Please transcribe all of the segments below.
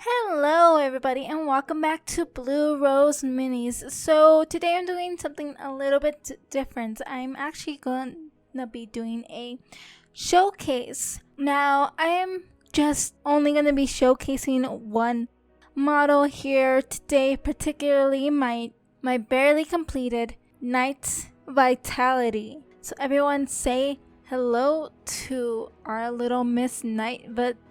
Hello everybody and welcome back to Blue Rose Minis. So today I'm doing something a little bit different. I'm actually going to be doing a showcase. Now I am just only going to be showcasing one model here today, particularly my barely completed Knight Vitality. So everyone say hello to our little Miss Knight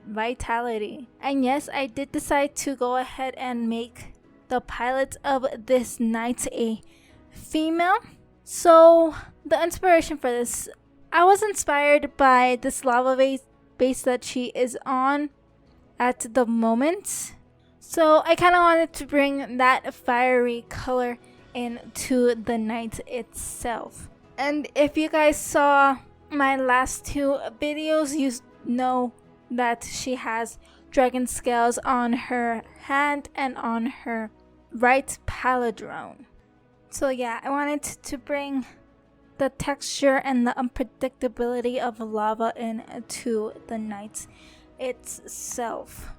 Vitality. And yes, I did decide to go ahead and make the pilot of this knight a female. So the inspiration for this, I was inspired by this lava base that she is on at the moment. So I kind of wanted to bring that fiery color into the knight itself. And if you guys saw my last two videos, you know that she has dragon scales on her hand and on her right paladrone. So yeah, I wanted to bring the texture and the unpredictability of lava into the knight itself.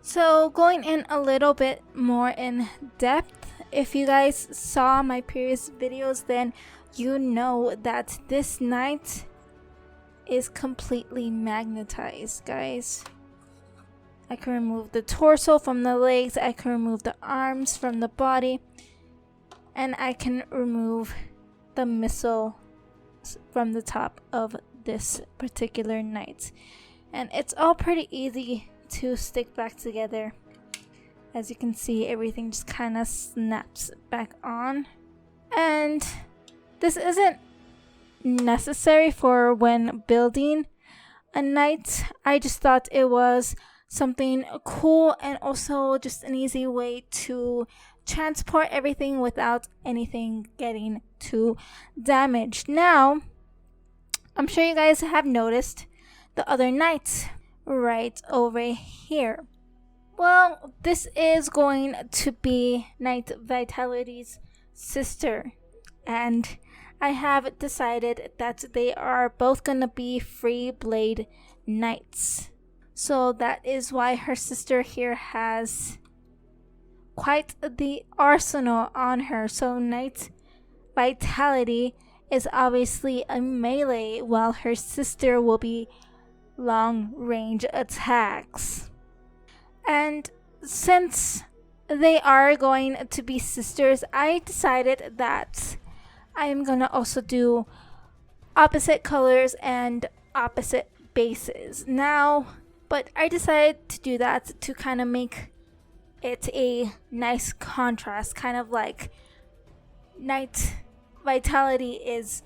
So going in a little bit more in depth, if you guys saw my previous videos, then you know that this knight is completely magnetized, guys. I can remove the torso from the legs, I can remove the arms from the body, and I can remove the missile from the top of this particular knight. And it's all pretty easy to stick back together. As you can see, everything just kind of snaps back on. And this isn't necessary for when building a knight. I just thought it was something cool and also just an easy way to transport everything without anything getting too damaged. Now, I'm sure you guys have noticed the other knight right over here. Well, this is going to be Knight Vitality's sister, and I have decided that they are both gonna be free blade knights. So that is why her sister here has quite the arsenal on her. So Knight Vitality is obviously a melee, while her sister will be long range attacks. And since they are going to be sisters, I decided that I am gonna also do opposite colors and opposite bases now, but I decided to do that to kind of make it a nice contrast, kind of like Knight Vitality is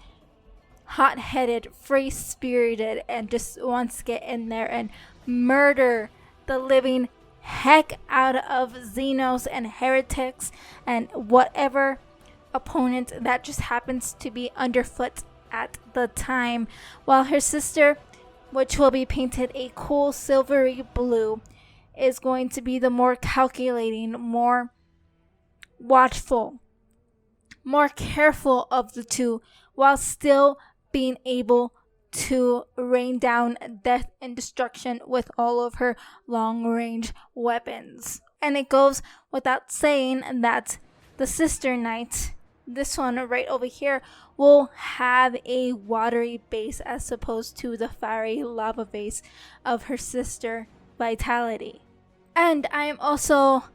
hot-headed, free-spirited, and just wants to get in there and murder the living heck out of Xenos and heretics and whatever opponent that just happens to be underfoot at the time, while her sister, which will be painted a cool silvery blue, is going to be the more calculating, more watchful, more careful of the two, while still being able to rain down death and destruction with all of her long-range weapons. And it goes without saying that the sister knight, this one right over here, will have a watery base as opposed to the fiery lava base of her sister Vitality. And I am also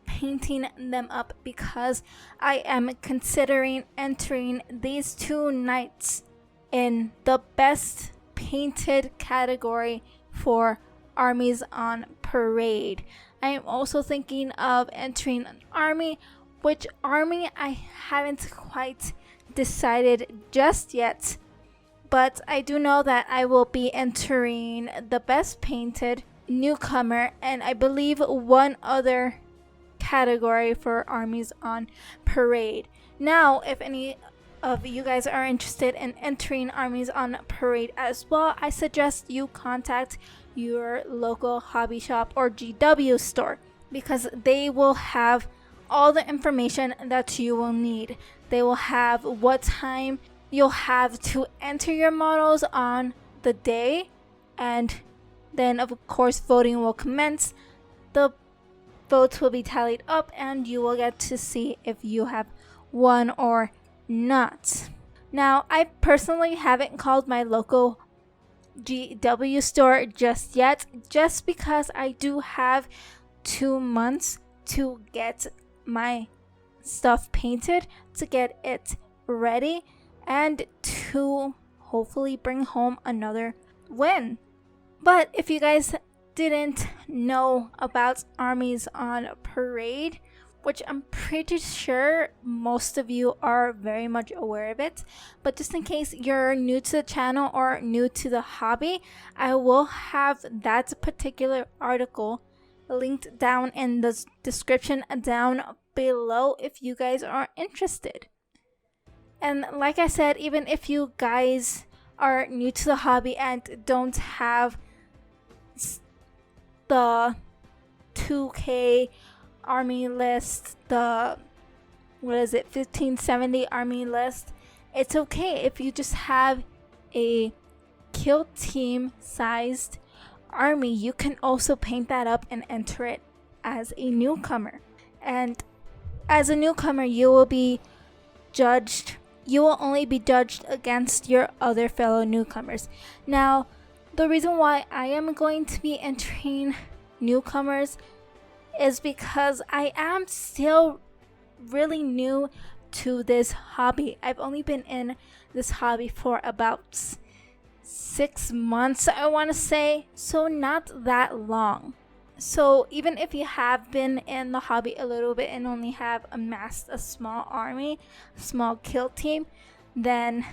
painting them up because I am considering entering these two knights in the best painted category for armies on parade. I am also thinking of entering an army. Which army I haven't quite decided just yet, but I do know that I will be entering the best painted, newcomer, and I believe one other category for armies on parade. Now, if any of you guys are interested in entering armies on parade as well, I suggest you contact your local hobby shop or GW store, because they will have all the information that you will need. They will have what time you'll have to enter your models on the day, and then of course voting will commence. The votes will be tallied up and you will get to see if you have won or not. Now, I personally haven't called my local GW store just yet, just because I do have 2 months to get my stuff painted, to get it ready, and to hopefully bring home another win. But if you guys didn't know about Armies on Parade, which I'm pretty sure most of you are very much aware of it, but just in case you're new to the channel or new to the hobby, I will have that particular article linked down in the description down below if you guys are interested. And like I said, even if you guys are new to the hobby and don't have the 2K army list, the 1570 army list, it's okay if you just have a kill team sized army. You can also paint that up and enter it as a newcomer. And as a newcomer, you will only be judged against your other fellow newcomers. Now, the reason why I am going to be entering newcomers is because I am still really new to this hobby. I've only been in this hobby for about 6 months, I want to say, so not that long. So even if you have been in the hobby a little bit and only have amassed a small army, a small kill team, then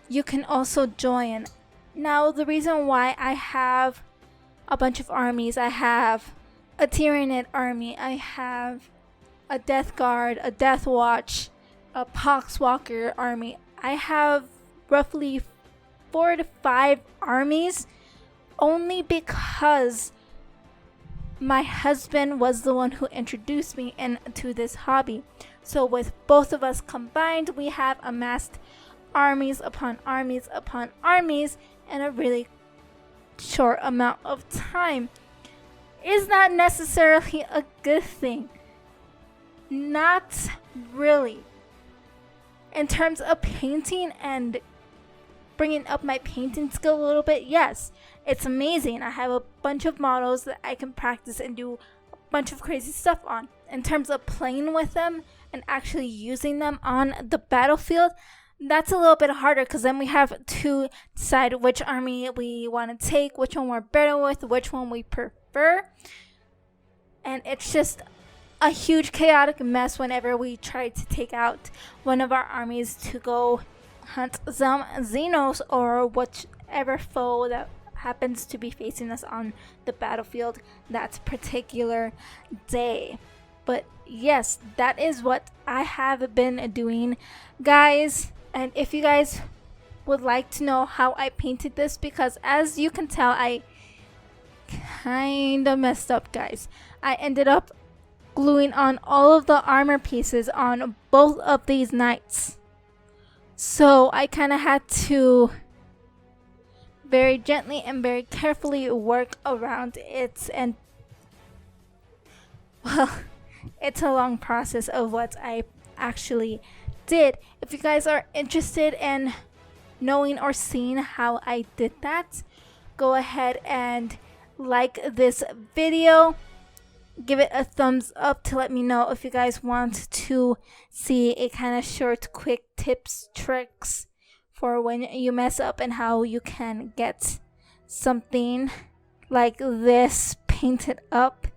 you can also join. Now, the reason why I have a bunch of armies, I have a Tyranid army, I have a Death Guard, a Death Watch, a Poxwalker army. I have roughly 4 to 5 armies only because my husband was the one who introduced me into this hobby. So with both of us combined, we have amassed armies upon armies upon armies in a really short amount of time. Is that necessarily a good thing? Not really. In terms of painting and bringing up my painting skill a little bit, yes, it's amazing. I have a bunch of models that I can practice and do a bunch of crazy stuff on. In terms of playing with them and actually using them on the battlefield, that's a little bit harder, because then we have to decide which army we want to take, which one we're better with, which one we prefer. And it's just a huge chaotic mess whenever we try to take out one of our armies to go hunt some Xenos or whichever foe that happens to be facing us on the battlefield that particular day. But yes, that is what I have been doing, guys. And if you guys would like to know how I painted this, because as you can tell, I kind of messed up, guys. I ended up gluing on all of the armor pieces on both of these knights. So I kind of had to very gently and very carefully work around it. And well, it's a long process of what I actually did. If you guys are interested in knowing or seeing how I did that, go ahead and like this video, give it a thumbs up to let me know if you guys want to see a kind of short, quick tips, tricks for when you mess up and how you can get something like this painted up,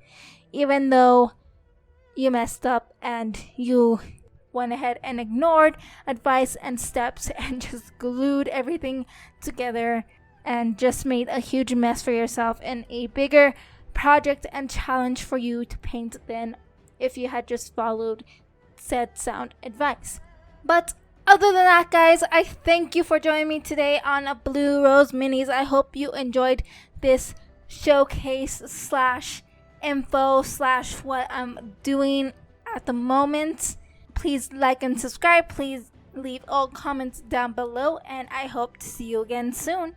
even though you messed up and you went ahead and ignored advice and steps and just glued everything together and just made a huge mess for yourself and a bigger project and challenge for you to paint than if you had just followed said sound advice. But other than that, guys, I thank you for joining me today on a Blue Rose Minis. I hope you enjoyed this showcase slash info slash what I'm doing at the moment. Please like and subscribe. Please leave all comments down below, and I hope to see you again soon.